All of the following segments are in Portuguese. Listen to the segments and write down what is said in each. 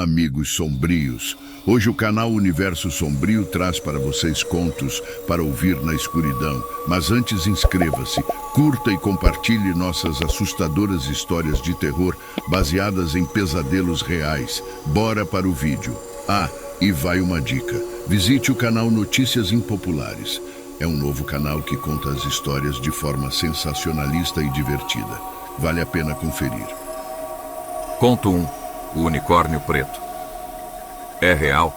amigos sombrios. Hoje o canal Universo Sombrio traz para vocês contos para ouvir na escuridão. Mas antes inscreva-se, curta e compartilhe nossas assustadoras histórias de terror baseadas em pesadelos reais. Bora para o vídeo. E vai uma dica. Visite o canal Notícias Impopulares. É um novo canal que conta as histórias de forma sensacionalista e divertida. Vale a pena conferir. Conto 1. O unicórnio preto. É real?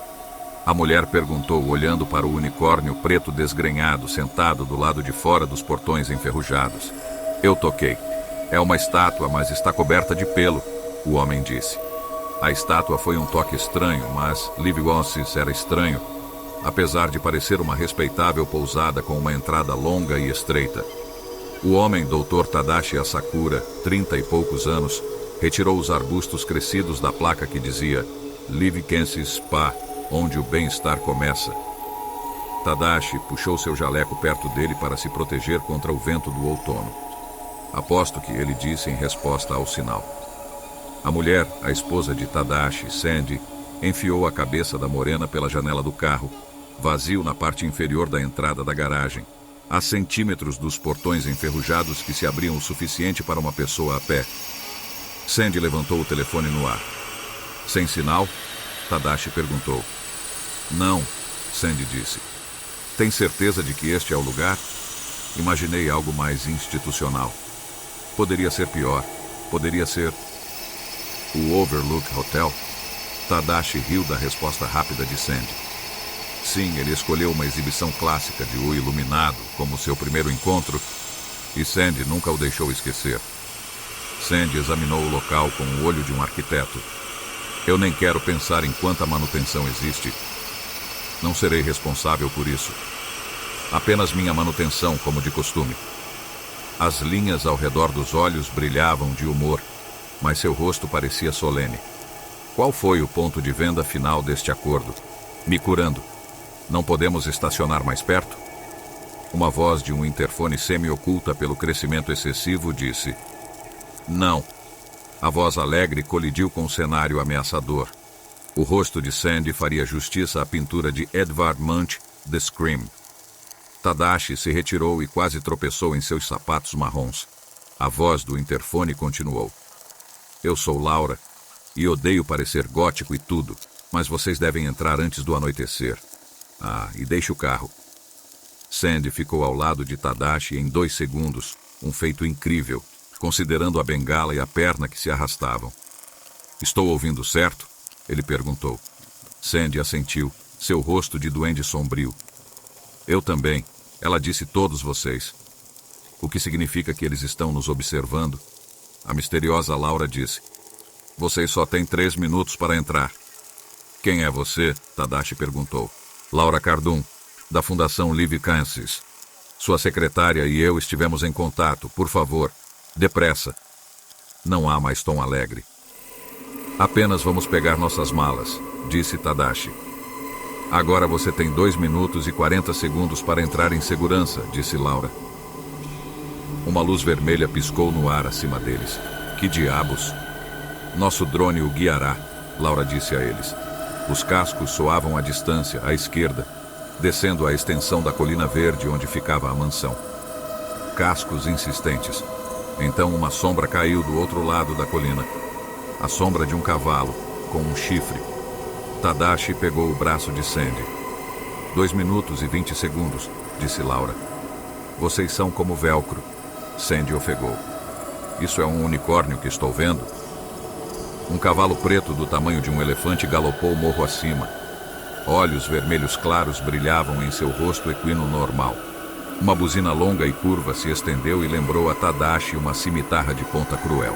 A mulher perguntou, olhando para o unicórnio preto desgrenhado, sentado do lado de fora dos portões enferrujados. Eu toquei. É uma estátua, mas está coberta de pelo, o homem disse. A estátua foi um toque estranho, mas Liv Onsis era estranho, apesar de parecer uma respeitável pousada com uma entrada longa e estreita. O homem, Dr. Tadashi Asakura, 30 e poucos anos, retirou os arbustos crescidos da placa que dizia Liv Kensis Spa, onde o bem-estar começa. Tadashi puxou seu jaleco perto dele para se proteger contra o vento do outono. Aposto que ele disse em resposta ao sinal. A mulher, a esposa de Tadashi, Sandy, enfiou a cabeça da morena pela janela do carro, vazio na parte inferior da entrada da garagem, a centímetros dos portões enferrujados que se abriam o suficiente para uma pessoa a pé. Sandy levantou o telefone no ar. Sem sinal? Tadashi perguntou. Não, Sandy disse. Tem certeza de que este é o lugar? Imaginei algo mais institucional. Poderia ser pior. Poderia ser o Overlook Hotel? Tadashi riu da resposta rápida de Sandy. Sim, ele escolheu uma exibição clássica de O Iluminado como seu primeiro encontro, e Sandy nunca o deixou esquecer. Sandy examinou o local com o olho de um arquiteto. Eu nem quero pensar em quanta manutenção existe. Não serei responsável por isso. Apenas minha manutenção, como de costume. As linhas ao redor dos olhos brilhavam de humor, mas seu rosto parecia solene. Qual foi o ponto de venda final deste acordo? Me curando. Não podemos estacionar mais perto? Uma voz de um interfone semi-oculta pelo crescimento excessivo disse: Não. A voz alegre colidiu com o cenário ameaçador. O rosto de Sandy faria justiça à pintura de Edvard Munch, The Scream. Tadashi se retirou e quase tropeçou em seus sapatos marrons. A voz do interfone continuou. Eu sou Laura, e odeio parecer gótico e tudo, mas vocês devem entrar antes do anoitecer. E deixe o carro. Sandy ficou ao lado de Tadashi em 2 segundos, um feito incrível, considerando a bengala e a perna que se arrastavam. Estou ouvindo certo? Ele perguntou. Sandy assentiu, seu rosto de duende sombrio. Eu também, ela disse todos vocês. O que significa que eles estão nos observando? A misteriosa Laura disse. Vocês só têm 3 minutos para entrar. Quem é você? Tadashi perguntou. Laura Cardum, da Fundação Liv Kensis. Sua secretária e eu estivemos em contato. Por favor, depressa. Não há mais tom alegre. Apenas vamos pegar nossas malas, disse Tadashi. Agora você tem 2 minutos e 40 segundos para entrar em segurança, disse Laura. Uma luz vermelha piscou no ar acima deles. Que diabos? Nosso drone o guiará, Laura disse a eles. Os cascos soavam à distância, à esquerda, descendo a extensão da colina verde onde ficava a mansão. Cascos insistentes. Então uma sombra caiu do outro lado da colina. A sombra de um cavalo, com um chifre. Tadashi pegou o braço de Sandy. 2 minutos e 20 segundos, disse Laura. Vocês são como velcro. Sandy ofegou. Isso é um unicórnio que estou vendo? Um cavalo preto do tamanho de um elefante galopou morro acima. Olhos vermelhos claros brilhavam em seu rosto equino normal. Uma buzina longa e curva se estendeu e lembrou a Tadashi uma cimitarra de ponta cruel.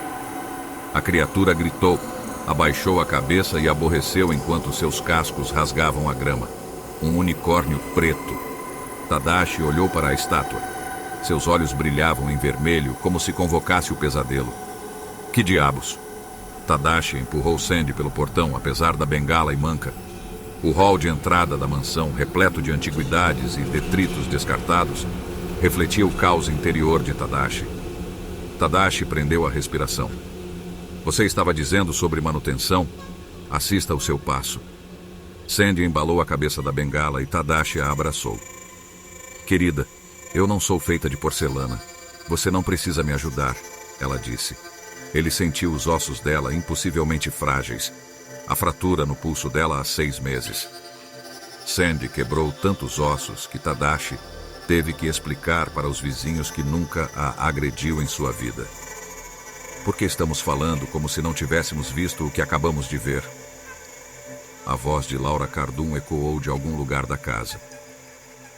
A criatura gritou, abaixou a cabeça e aborreceu enquanto seus cascos rasgavam a grama. Um unicórnio preto. Tadashi olhou para a estátua. Seus olhos brilhavam em vermelho, como se convocasse o pesadelo. Que diabos? Tadashi empurrou Sandy pelo portão, apesar da bengala e manca. O hall de entrada da mansão, repleto de antiguidades e detritos descartados, refletia o caos interior de Tadashi. Tadashi prendeu a respiração. Você estava dizendo sobre manutenção? Assista ao seu passo. Sandy embalou a cabeça da bengala e Tadashi a abraçou. Querida, eu não sou feita de porcelana. Você não precisa me ajudar, ela disse. Ele sentiu os ossos dela impossivelmente frágeis. A fratura no pulso dela há 6 meses. Sandy quebrou tantos ossos que Tadashi teve que explicar para os vizinhos que nunca a agrediu em sua vida. Por que estamos falando como se não tivéssemos visto o que acabamos de ver? A voz de Laura Cardum ecoou de algum lugar da casa.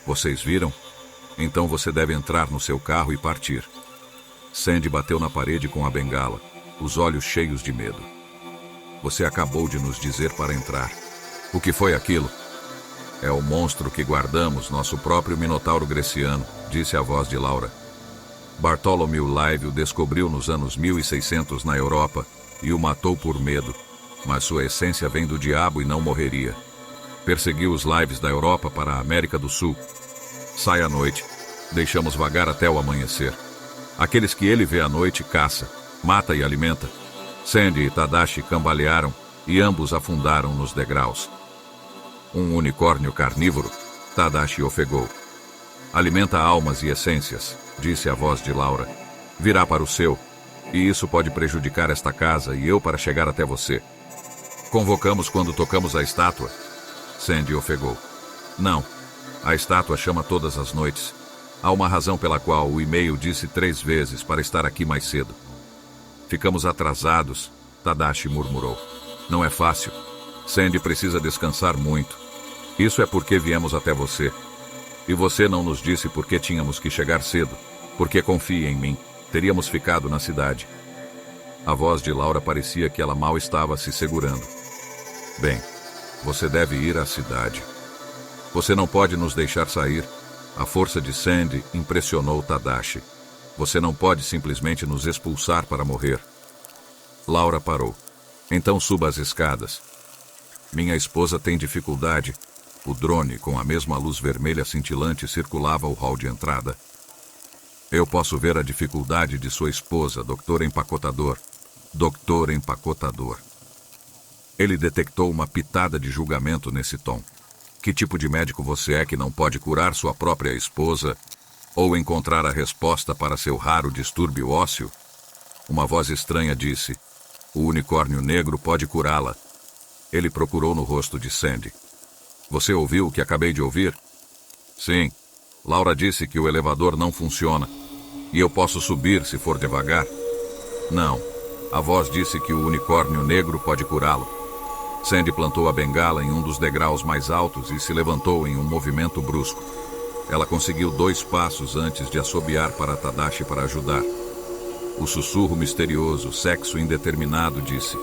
Vocês viram? Então você deve entrar no seu carro e partir. Sandy bateu na parede com a bengala, os olhos cheios de medo. Você acabou de nos dizer para entrar. O que foi aquilo? É o monstro que guardamos, nosso próprio Minotauro Greciano, disse a voz de Laura. Bartholomew Live o descobriu nos anos 1600 na Europa e o matou por medo, mas sua essência vem do diabo e não morreria. Perseguiu os Lives da Europa para a América do Sul. Sai à noite. Deixamos vagar até o amanhecer. Aqueles que ele vê à noite caça, mata e alimenta. Sandy e Tadashi cambalearam e ambos afundaram nos degraus. Um unicórnio carnívoro, Tadashi ofegou. Alimenta almas e essências, disse a voz de Laura. Virá para o seu, e isso pode prejudicar esta casa e eu para chegar até você. Convocamos quando tocamos a estátua? Sandy ofegou. Não, a estátua chama todas as noites. Há uma razão pela qual o e-mail disse 3 vezes para estar aqui mais cedo. Ficamos atrasados, Tadashi murmurou. Não é fácil. Sandy precisa descansar muito. Isso é porque viemos até você. E você não nos disse por que tínhamos que chegar cedo. Porque confie em mim. Teríamos ficado na cidade. A voz de Laura parecia que ela mal estava se segurando. Bem, você deve ir à cidade. Você não pode nos deixar sair. A força de Sandy impressionou Tadashi. Você não pode simplesmente nos expulsar para morrer. Laura parou. Então suba as escadas. Minha esposa tem dificuldade. O drone, com a mesma luz vermelha cintilante, circulava o hall de entrada. Eu posso ver a dificuldade de sua esposa, Dr. Empacotador. Dr. Empacotador. Ele detectou uma pitada de julgamento nesse tom. Que tipo de médico você é que não pode curar sua própria esposa ou encontrar a resposta para seu raro distúrbio ósseo? Uma voz estranha disse, o unicórnio negro pode curá-la. Ele procurou no rosto de Sandy. Você ouviu o que acabei de ouvir? Sim. Laura disse que o elevador não funciona. E eu posso subir se for devagar? Não. A voz disse que o unicórnio negro pode curá-lo. Sandy plantou a bengala em um dos degraus mais altos e se levantou em um movimento brusco. Ela conseguiu 2 passos antes de assobiar para Tadashi para ajudar. O sussurro misterioso, sexo indeterminado, disse: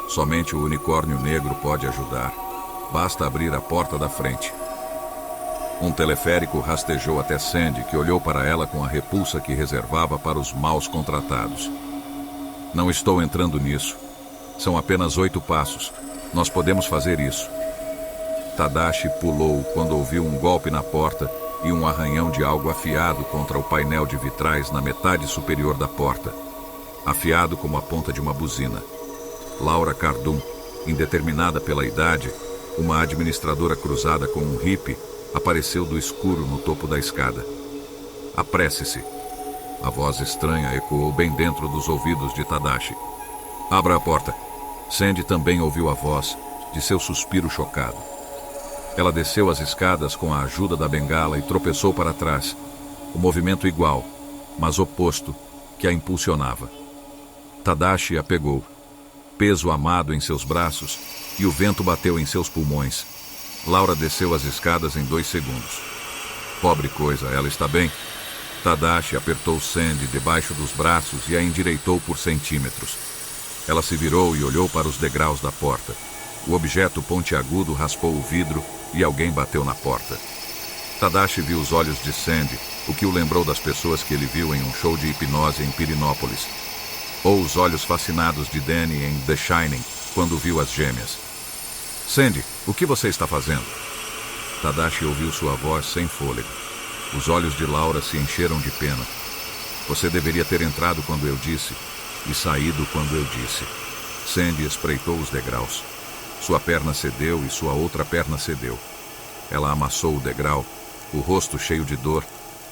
somente o unicórnio negro pode ajudar. Basta abrir a porta da frente. Um teleférico rastejou até Sandy, que olhou para ela com a repulsa que reservava para os maus contratados. Não estou entrando nisso. São apenas 8 passos. Nós podemos fazer isso. Tadashi pulou quando ouviu um golpe na porta e um arranhão de algo afiado contra o painel de vitrais na metade superior da porta. Afiado como a ponta de uma buzina. Laura Cardum, indeterminada pela idade, uma administradora cruzada com um hippie, apareceu do escuro no topo da escada. Apresse-se. A voz estranha ecoou bem dentro dos ouvidos de Tadashi. Abra a porta. Sandy também ouviu a voz de seu suspiro chocado. Ela desceu as escadas com a ajuda da bengala e tropeçou para trás. O movimento igual, mas oposto, que a impulsionava. Tadashi a pegou. Peso amado em seus braços e o vento bateu em seus pulmões. Laura desceu as escadas em 2 segundos. Pobre coisa, ela está bem? Tadashi apertou Sandy debaixo dos braços e a endireitou por centímetros. Ela se virou e olhou para os degraus da porta. O objeto pontiagudo raspou o vidro e alguém bateu na porta. Tadashi viu os olhos de Sandy, o que o lembrou das pessoas que ele viu em um show de hipnose em Pirinópolis. Ou os olhos fascinados de Danny em The Shining, quando viu as gêmeas. Sandy, o que você está fazendo? Tadashi ouviu sua voz sem fôlego. Os olhos de Laura se encheram de pena. Você deveria ter entrado quando eu disse, e saído quando eu disse. Sandy espreitou os degraus. Sua perna cedeu e sua outra perna cedeu. Ela amassou o degrau, o rosto cheio de dor,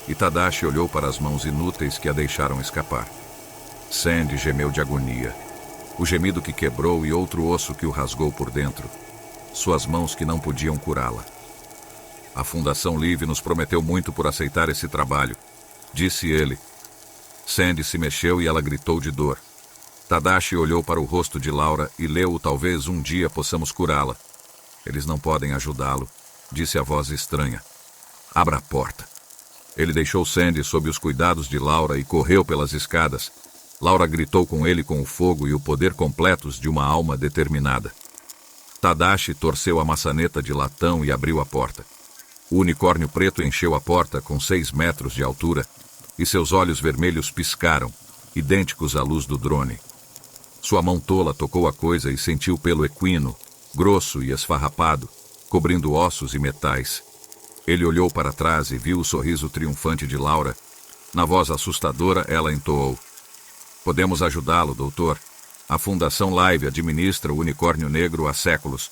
e Tadashi olhou para as mãos inúteis que a deixaram escapar. Sandy gemeu de agonia. O gemido que quebrou e outro osso que o rasgou por dentro. Suas mãos que não podiam curá-la. A Fundação Live nos prometeu muito por aceitar esse trabalho, disse ele. Sandy se mexeu e ela gritou de dor. Tadashi olhou para o rosto de Laura e leu: talvez um dia possamos curá-la. Eles não podem ajudá-lo, disse a voz estranha. Abra a porta. Ele deixou Sandy sob os cuidados de Laura e correu pelas escadas. Laura gritou com ele com o fogo e o poder completos de uma alma determinada. Tadashi torceu a maçaneta de latão e abriu a porta. O unicórnio preto encheu a porta com 6 metros de altura e seus olhos vermelhos piscaram, idênticos à luz do drone. Sua mão tola tocou a coisa e sentiu o pelo equino, grosso e esfarrapado, cobrindo ossos e metais. Ele olhou para trás e viu o sorriso triunfante de Laura. Na voz assustadora, ela entoou: podemos ajudá-lo, doutor. A Fundação Live administra o unicórnio negro há séculos.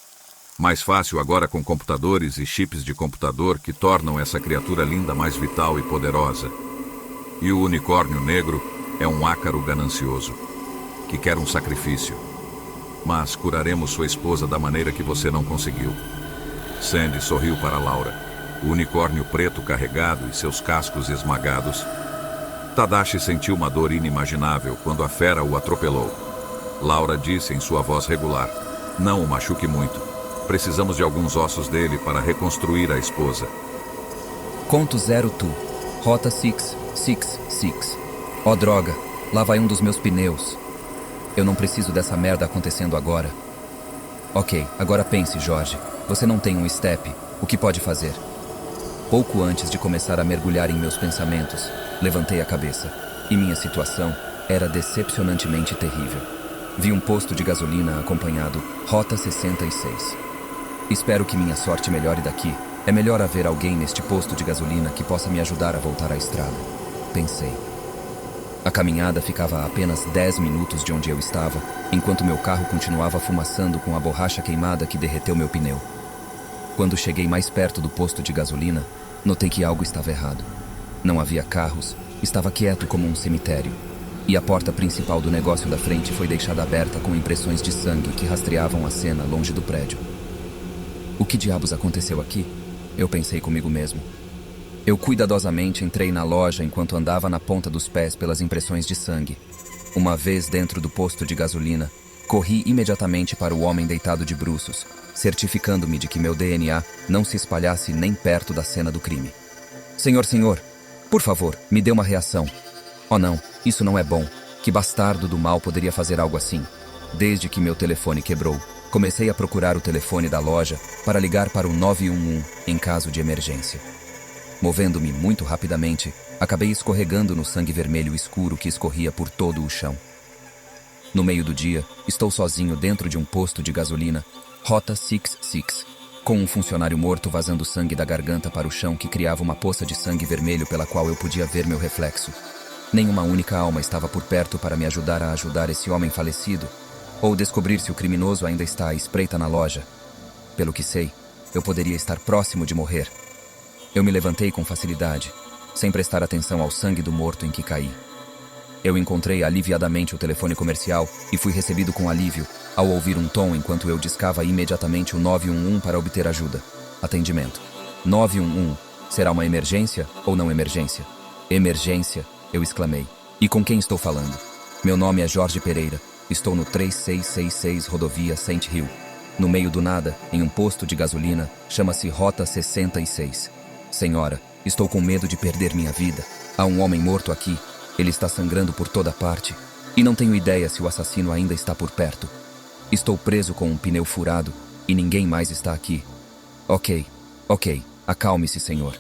Mais fácil agora com computadores e chips de computador que tornam essa criatura linda mais vital e poderosa. E o unicórnio negro é um ácaro ganancioso, que quer um sacrifício. Mas curaremos sua esposa da maneira que você não conseguiu. Sandy sorriu para Laura. O unicórnio preto carregado e seus cascos esmagados. Tadashi sentiu uma dor inimaginável quando a fera o atropelou. Laura disse em sua voz regular: não o machuque muito. Precisamos de alguns ossos dele para reconstruir a esposa. Conto 0 tu. Rota 666. Ó droga, lá vai um dos meus pneus. Eu não preciso dessa merda acontecendo agora. Ok, agora pense, Jorge. Você não tem um step. O que pode fazer? Pouco antes de começar a mergulhar em meus pensamentos, levantei a cabeça, e minha situação era decepcionantemente terrível. Vi um posto de gasolina acompanhado, Rota 66. Espero que minha sorte melhore daqui. É melhor haver alguém neste posto de gasolina que possa me ajudar a voltar à estrada, pensei. A caminhada ficava a apenas 10 minutos de onde eu estava, enquanto meu carro continuava fumaçando com a borracha queimada que derreteu meu pneu. Quando cheguei mais perto do posto de gasolina, notei que algo estava errado. Não havia carros, estava quieto como um cemitério. E a porta principal do negócio da frente foi deixada aberta com impressões de sangue que rastreavam a cena longe do prédio. O que diabos aconteceu aqui? Eu pensei comigo mesmo. Eu cuidadosamente entrei na loja enquanto andava na ponta dos pés pelas impressões de sangue. Uma vez dentro do posto de gasolina, corri imediatamente para o homem deitado de bruços, certificando-me de que meu DNA não se espalhasse nem perto da cena do crime. Senhor, por favor, me dê uma reação. Oh não, isso não é bom. Que bastardo do mal poderia fazer algo assim? Desde que meu telefone quebrou, comecei a procurar o telefone da loja para ligar para o 911 em caso de emergência. Movendo-me muito rapidamente, acabei escorregando no sangue vermelho escuro que escorria por todo o chão. No meio do dia, estou sozinho dentro de um posto de gasolina, Rota 66, com um funcionário morto vazando sangue da garganta para o chão que criava uma poça de sangue vermelho pela qual eu podia ver meu reflexo. Nenhuma única alma estava por perto para me ajudar a ajudar esse homem falecido, ou descobrir se o criminoso ainda está à espreita na loja. Pelo que sei, eu poderia estar próximo de morrer. Eu me levantei com facilidade, sem prestar atenção ao sangue do morto em que caí. Eu encontrei aliviadamente o telefone comercial e fui recebido com alívio ao ouvir um tom enquanto eu discava imediatamente o 911 para obter ajuda. Atendimento. 911. Será uma emergência ou não emergência? Emergência, eu exclamei. E com quem estou falando? Meu nome é Jorge Pereira. Estou no 3666 Rodovia Saint Hill. No meio do nada, em um posto de gasolina, chama-se Rota 66. Senhora, estou com medo de perder minha vida. Há um homem morto aqui. Ele está sangrando por toda parte. E não tenho ideia se o assassino ainda está por perto. Estou preso com um pneu furado e ninguém mais está aqui. Ok. Acalme-se, senhor.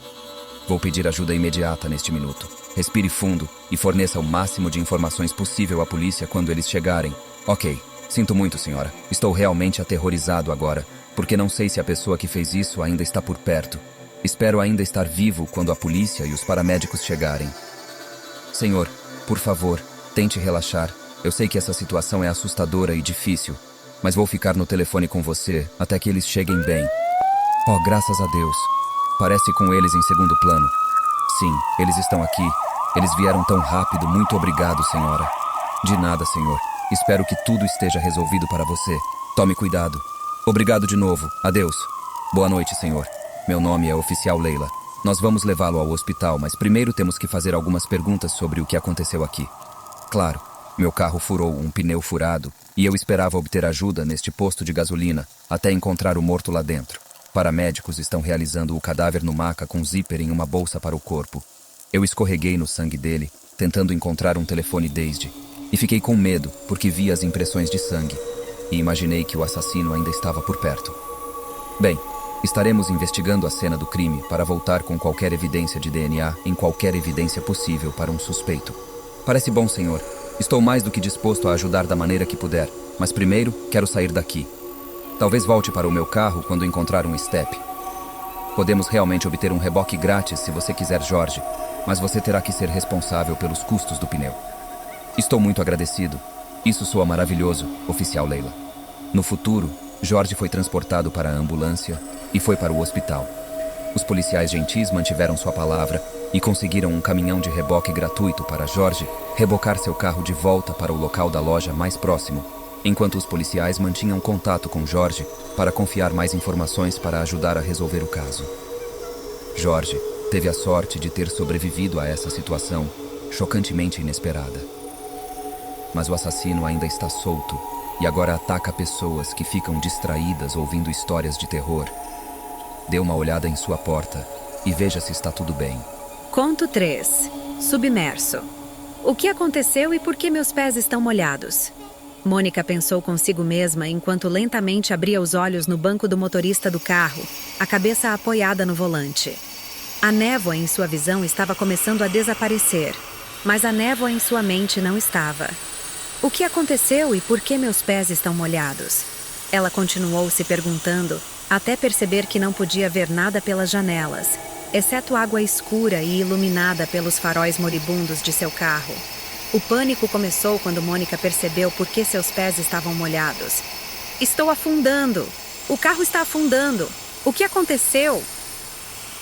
Vou pedir ajuda imediata neste minuto. Respire fundo e forneça o máximo de informações possível à polícia quando eles chegarem. Ok. Sinto muito, senhora. Estou realmente aterrorizado agora, porque não sei se a pessoa que fez isso ainda está por perto. Espero ainda estar vivo quando a polícia e os paramédicos chegarem. Senhor, por favor, tente relaxar. Eu sei que essa situação é assustadora e difícil, mas vou ficar no telefone com você até que eles cheguem bem. Oh, graças a Deus. Parece com eles em segundo plano. Sim, eles estão aqui. Eles vieram tão rápido. Muito obrigado, senhora. De nada, senhor. Espero que tudo esteja resolvido para você. Tome cuidado. Obrigado de novo. Adeus. Boa noite, senhor. Meu nome é Oficial Leila. Nós vamos levá-lo ao hospital, mas primeiro temos que fazer algumas perguntas sobre o que aconteceu aqui. Claro, meu carro furou um pneu furado e eu esperava obter ajuda neste posto de gasolina até encontrar o morto lá dentro. Paramédicos estão realizando o cadáver no maca com zíper em uma bolsa para o corpo. Eu escorreguei no sangue dele, tentando encontrar um telefone desde, e fiquei com medo porque vi as impressões de sangue e imaginei que o assassino ainda estava por perto. Bem, estaremos investigando a cena do crime para voltar com qualquer evidência de DNA em qualquer evidência possível para um suspeito. Parece bom, senhor. Estou mais do que disposto a ajudar da maneira que puder, mas primeiro quero sair daqui. Talvez volte para o meu carro quando encontrar um step. Podemos realmente obter um reboque grátis se você quiser, Jorge, mas você terá que ser responsável pelos custos do pneu. Estou muito agradecido. Isso soa maravilhoso, Oficial Leila. No futuro, Jorge foi transportado para a ambulância e foi para o hospital. Os policiais gentis mantiveram sua palavra e conseguiram um caminhão de reboque gratuito para Jorge rebocar seu carro de volta para o local da loja mais próximo, enquanto os policiais mantinham contato com Jorge para confiar mais informações para ajudar a resolver o caso. Jorge teve a sorte de ter sobrevivido a essa situação chocantemente inesperada. Mas o assassino ainda está solto e agora ataca pessoas que ficam distraídas ouvindo histórias de terror. Dê uma olhada em sua porta e veja se está tudo bem. Conto 3. Submerso. O que aconteceu e por que meus pés estão molhados? Mônica pensou consigo mesma enquanto lentamente abria os olhos no banco do motorista do carro, a cabeça apoiada no volante. A névoa em sua visão estava começando a desaparecer, mas a névoa em sua mente não estava. O que aconteceu e por que meus pés estão molhados? Ela continuou se perguntando, até perceber que não podia ver nada pelas janelas, exceto água escura e iluminada pelos faróis moribundos de seu carro. O pânico começou quando Mônica percebeu por que seus pés estavam molhados. Estou afundando! O carro está afundando! O que aconteceu?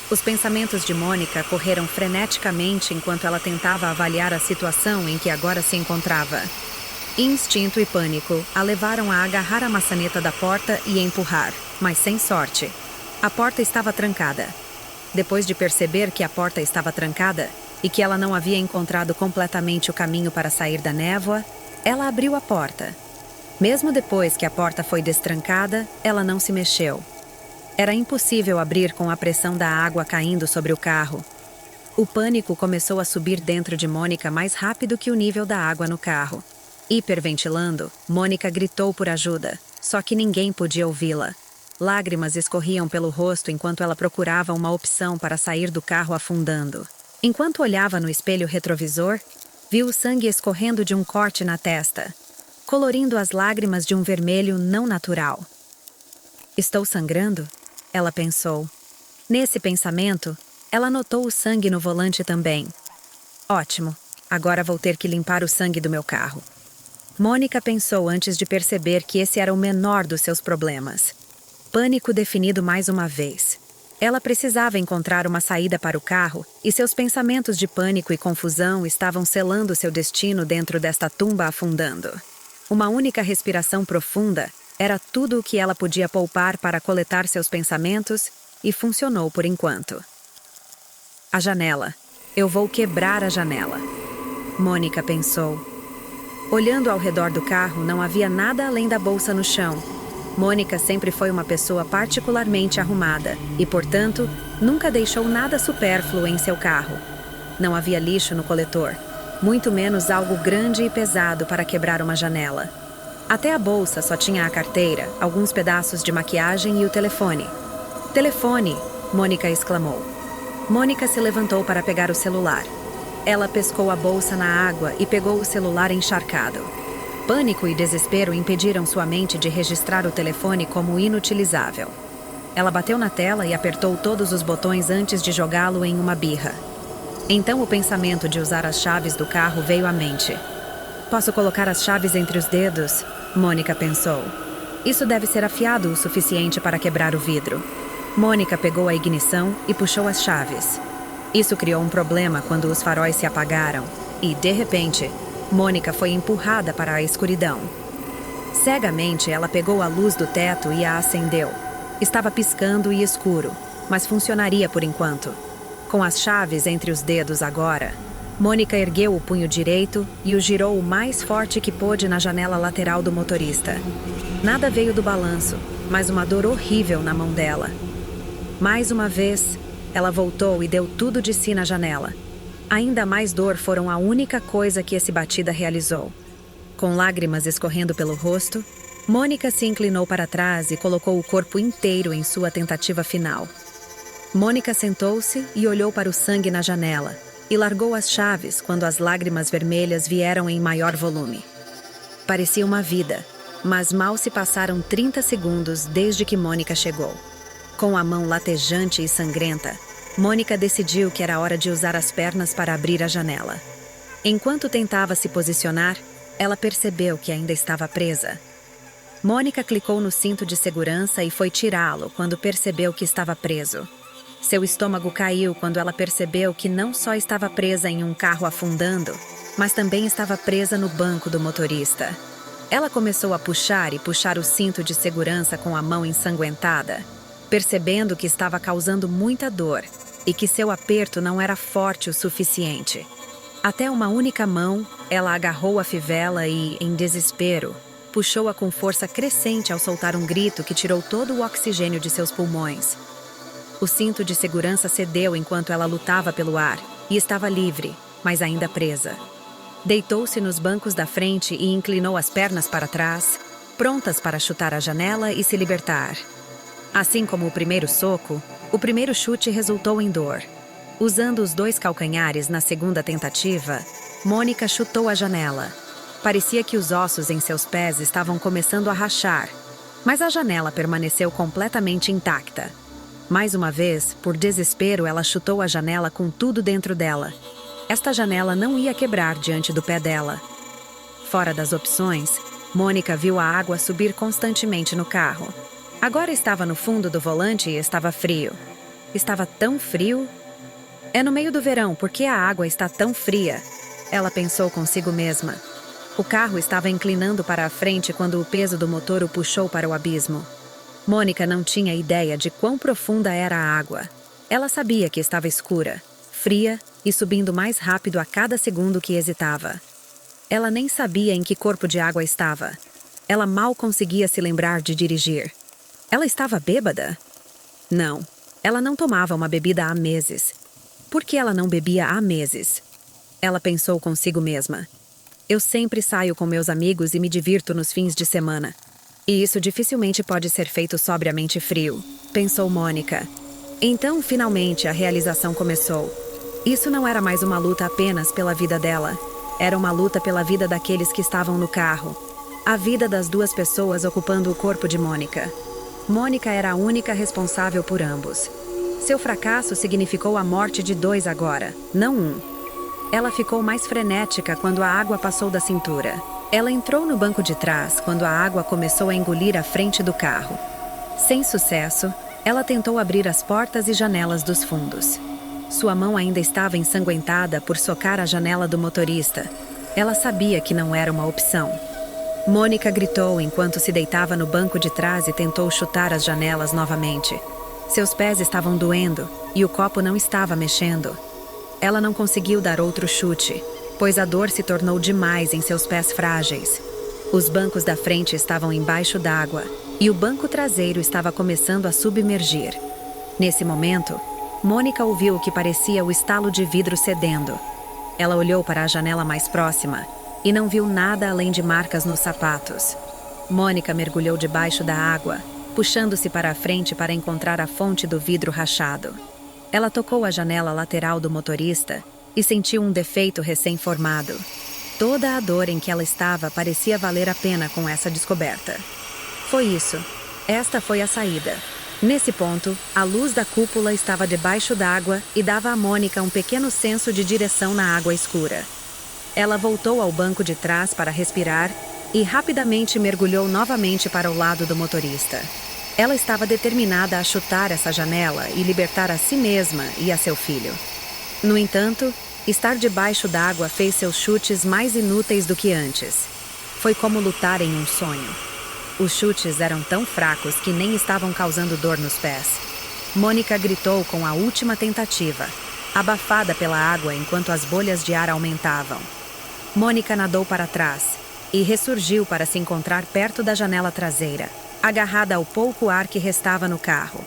Os pensamentos de Mônica correram freneticamente enquanto ela tentava avaliar a situação em que agora se encontrava. Instinto e pânico a levaram a agarrar a maçaneta da porta e empurrar, mas sem sorte. A porta estava trancada. Depois de perceber que a porta estava trancada e que ela não havia encontrado completamente o caminho para sair da névoa, ela abriu a porta. Mesmo depois que a porta foi destrancada, ela não se mexeu. Era impossível abrir com a pressão da água caindo sobre o carro. O pânico começou a subir dentro de Mônica mais rápido que o nível da água no carro. Hiperventilando, Mônica gritou por ajuda, só que ninguém podia ouvi-la. Lágrimas escorriam pelo rosto enquanto ela procurava uma opção para sair do carro afundando. Enquanto olhava no espelho retrovisor, viu o sangue escorrendo de um corte na testa, colorindo as lágrimas de um vermelho não natural. Estou sangrando? Ela pensou. Nesse pensamento, ela notou o sangue no volante também. Ótimo, agora vou ter que limpar o sangue do meu carro. Mônica pensou antes de perceber que esse era o menor dos seus problemas. Pânico definido mais uma vez. Ela precisava encontrar uma saída para o carro e seus pensamentos de pânico e confusão estavam selando seu destino dentro desta tumba afundando. Uma única respiração profunda era tudo o que ela podia poupar para coletar seus pensamentos e funcionou por enquanto. A janela. Eu vou quebrar a janela. Mônica pensou. Olhando ao redor do carro, não havia nada além da bolsa no chão. Mônica sempre foi uma pessoa particularmente arrumada e, portanto, nunca deixou nada supérfluo em seu carro. Não havia lixo no coletor, muito menos algo grande e pesado para quebrar uma janela. Até a bolsa só tinha a carteira, alguns pedaços de maquiagem e o telefone. "Telefone!" Mônica exclamou. Mônica se levantou para pegar o celular. Ela pescou a bolsa na água e pegou o celular encharcado. Pânico e desespero impediram sua mente de registrar o telefone como inutilizável. Ela bateu na tela e apertou todos os botões antes de jogá-lo em uma birra. Então o pensamento de usar as chaves do carro veio à mente. Posso colocar as chaves entre os dedos? Mônica pensou. Isso deve ser afiado o suficiente para quebrar o vidro. Mônica pegou a ignição e puxou as chaves. Isso criou um problema quando os faróis se apagaram e, de repente, Mônica foi empurrada para a escuridão. Cegamente, ela pegou a luz do teto e a acendeu. Estava piscando e escuro, mas funcionaria por enquanto. Com as chaves entre os dedos agora, Mônica ergueu o punho direito e o girou o mais forte que pôde na janela lateral do motorista. Nada veio do balanço, mas uma dor horrível na mão dela. Mais uma vez, ela voltou e deu tudo de si na janela. Ainda mais dor foram a única coisa que esse batida realizou. Com lágrimas escorrendo pelo rosto, Mônica se inclinou para trás e colocou o corpo inteiro em sua tentativa final. Mônica sentou-se e olhou para o sangue na janela e largou as chaves quando as lágrimas vermelhas vieram em maior volume. Parecia uma vida, mas mal se passaram 30 segundos desde que Mônica chegou. Com a mão latejante e sangrenta, Mônica decidiu que era hora de usar as pernas para abrir a janela. Enquanto tentava se posicionar, ela percebeu que ainda estava presa. Mônica clicou no cinto de segurança e foi tirá-lo quando percebeu que estava preso. Seu estômago caiu quando ela percebeu que não só estava presa em um carro afundando, mas também estava presa no banco do motorista. Ela começou a puxar o cinto de segurança com a mão ensanguentada, percebendo que estava causando muita dor e que seu aperto não era forte o suficiente. Até uma única mão, ela agarrou a fivela e, em desespero, puxou-a com força crescente ao soltar um grito que tirou todo o oxigênio de seus pulmões. O cinto de segurança cedeu enquanto ela lutava pelo ar e estava livre, mas ainda presa. Deitou-se nos bancos da frente e inclinou as pernas para trás, prontas para chutar a janela e se libertar. Assim como o primeiro soco, o primeiro chute resultou em dor. Usando os 2 calcanhares na segunda tentativa, Mônica chutou a janela. Parecia que os ossos em seus pés estavam começando a rachar, mas a janela permaneceu completamente intacta. Mais uma vez, por desespero, ela chutou a janela com tudo dentro dela. Esta janela não ia quebrar diante do pé dela. Fora das opções, Mônica viu a água subir constantemente no carro. Agora estava no fundo do volante e estava frio. Estava tão frio. É no meio do verão, por que a água está tão fria? Ela pensou consigo mesma. O carro estava inclinando para a frente quando o peso do motor o puxou para o abismo. Mônica não tinha ideia de quão profunda era a água. Ela sabia que estava escura, fria e subindo mais rápido a cada segundo que hesitava. Ela nem sabia em que corpo de água estava. Ela mal conseguia se lembrar de dirigir. Ela estava bêbada? Não, ela não tomava uma bebida há meses. Por que ela não bebia há meses? Ela pensou consigo mesma. Eu sempre saio com meus amigos e me divirto nos fins de semana. E isso dificilmente pode ser feito sobriamente frio, pensou Mônica. Então, finalmente, a realização começou. Isso não era mais uma luta apenas pela vida dela. Era uma luta pela vida daqueles que estavam no carro. A vida das 2 pessoas ocupando o corpo de Mônica. Mônica era a única responsável por ambos. Seu fracasso significou a morte de 2 agora, não 1. Ela ficou mais frenética quando a água passou da cintura. Ela entrou no banco de trás quando a água começou a engolir a frente do carro. Sem sucesso, ela tentou abrir as portas e janelas dos fundos. Sua mão ainda estava ensanguentada por socar a janela do motorista. Ela sabia que não era uma opção. Mônica gritou enquanto se deitava no banco de trás e tentou chutar as janelas novamente. Seus pés estavam doendo e o copo não estava mexendo. Ela não conseguiu dar outro chute, pois a dor se tornou demais em seus pés frágeis. Os bancos da frente estavam embaixo d'água e o banco traseiro estava começando a submergir. Nesse momento, Mônica ouviu o que parecia o estalo de vidro cedendo. Ela olhou para a janela mais próxima e não viu nada além de marcas nos sapatos. Mônica mergulhou debaixo da água, puxando-se para a frente para encontrar a fonte do vidro rachado. Ela tocou a janela lateral do motorista e sentiu um defeito recém-formado. Toda a dor em que ela estava parecia valer a pena com essa descoberta. Foi isso. Esta foi a saída. Nesse ponto, a luz da cúpula estava debaixo d'água e dava a Mônica um pequeno senso de direção na água escura. Ela voltou ao banco de trás para respirar e rapidamente mergulhou novamente para o lado do motorista. Ela estava determinada a chutar essa janela e libertar a si mesma e a seu filho. No entanto, estar debaixo d'água fez seus chutes mais inúteis do que antes. Foi como lutar em um sonho. Os chutes eram tão fracos que nem estavam causando dor nos pés. Mônica gritou com a última tentativa, abafada pela água enquanto as bolhas de ar aumentavam. Mônica nadou para trás e ressurgiu para se encontrar perto da janela traseira, agarrada ao pouco ar que restava no carro.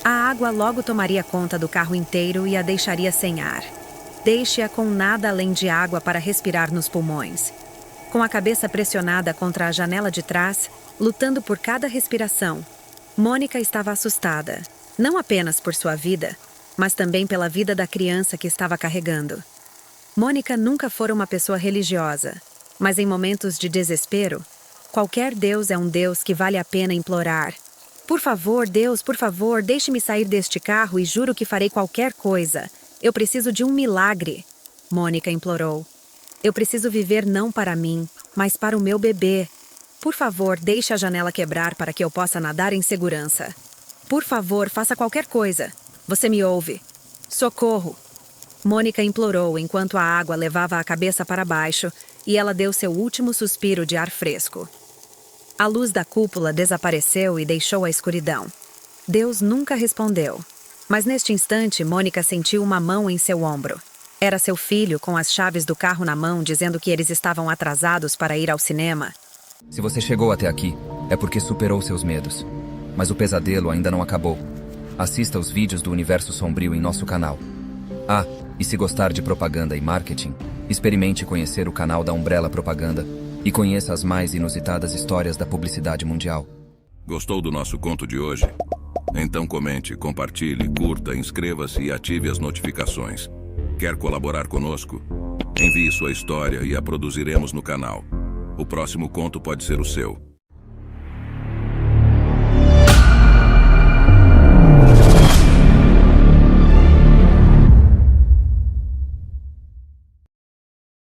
A água logo tomaria conta do carro inteiro e a deixaria sem ar. Deixe-a com nada além de água para respirar nos pulmões. Com a cabeça pressionada contra a janela de trás, lutando por cada respiração, Mônica estava assustada, não apenas por sua vida, mas também pela vida da criança que estava carregando. Mônica nunca fora uma pessoa religiosa, mas em momentos de desespero, qualquer Deus é um Deus que vale a pena implorar. Por favor, Deus, por favor, deixe-me sair deste carro e juro que farei qualquer coisa. Eu preciso de um milagre, Mônica implorou. Eu preciso viver não para mim, mas para o meu bebê. Por favor, deixe a janela quebrar para que eu possa nadar em segurança. Por favor, faça qualquer coisa. Você me ouve? Socorro! Mônica implorou enquanto a água levava a cabeça para baixo e ela deu seu último suspiro de ar fresco. A luz da cúpula desapareceu e deixou a escuridão. Deus nunca respondeu. Mas neste instante, Mônica sentiu uma mão em seu ombro. Era seu filho com as chaves do carro na mão dizendo que eles estavam atrasados para ir ao cinema. Se você chegou até aqui, é porque superou seus medos. Mas o pesadelo ainda não acabou. Assista os vídeos do Universo Sombrio em nosso canal. Ah, e se gostar de propaganda e marketing, experimente conhecer o canal da Umbrella Propaganda e conheça as mais inusitadas histórias da publicidade mundial. Gostou do nosso conto de hoje? Então comente, compartilhe, curta, inscreva-se e ative as notificações. Quer colaborar conosco? Envie sua história e a produziremos no canal. O próximo conto pode ser o seu.